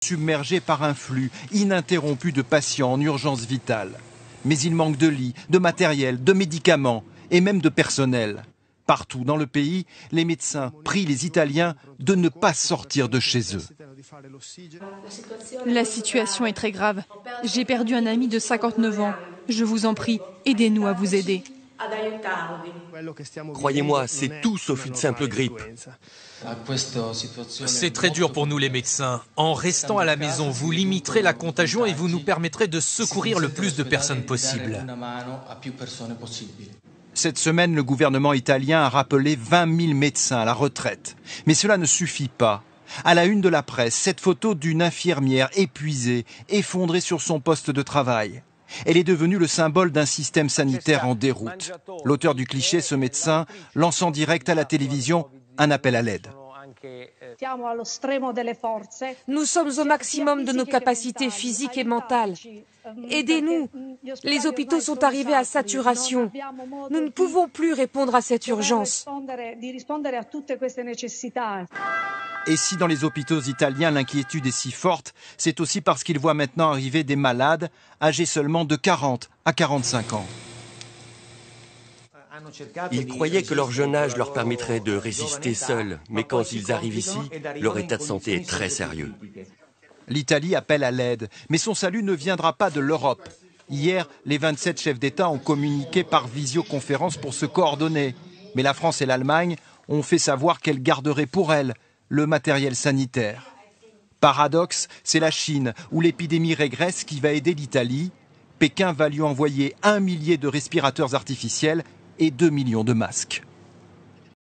submergés par un flux ininterrompu de patients en urgence vitale. Mais il manque de lits, de matériel, de médicaments et même de personnel. Partout dans le pays, les médecins prient les Italiens de ne pas sortir de chez eux. La situation est très grave. J'ai perdu un ami de 59 ans. Je vous en prie, aidez-nous à vous aider. Croyez-moi, c'est tout sauf une simple grippe. C'est très dur pour nous les médecins. En restant à la maison, vous limiterez la contagion et vous nous permettrez de secourir le plus de personnes possible. Cette semaine, le gouvernement italien a rappelé 20 000 médecins à la retraite. Mais cela ne suffit pas. À la une de la presse, cette photo d'une infirmière épuisée, effondrée sur son poste de travail. Elle est devenue le symbole d'un système sanitaire en déroute. L'auteur du cliché, ce médecin, lance en direct à la télévision un appel à l'aide. Nous sommes au maximum de nos capacités physiques et mentales. Aidez-nous. Les hôpitaux sont arrivés à saturation. Nous ne pouvons plus répondre à cette urgence. Et si dans les hôpitaux italiens l'inquiétude est si forte, c'est aussi parce qu'ils voient maintenant arriver des malades âgés seulement de 40 à 45 ans. Ils croyaient que leur jeune âge leur permettrait de résister seuls, mais quand ils arrivent ici, leur état de santé est très sérieux. L'Italie appelle à l'aide, mais son salut ne viendra pas de l'Europe. Hier, les 27 chefs d'État ont communiqué par visioconférence pour se coordonner. Mais la France et l'Allemagne ont fait savoir qu'elles garderaient pour elles le matériel sanitaire. Paradoxe, c'est la Chine, où l'épidémie régresse, qui va aider l'Italie. Pékin va lui envoyer 1 millier de respirateurs artificiels et 2 millions de masques.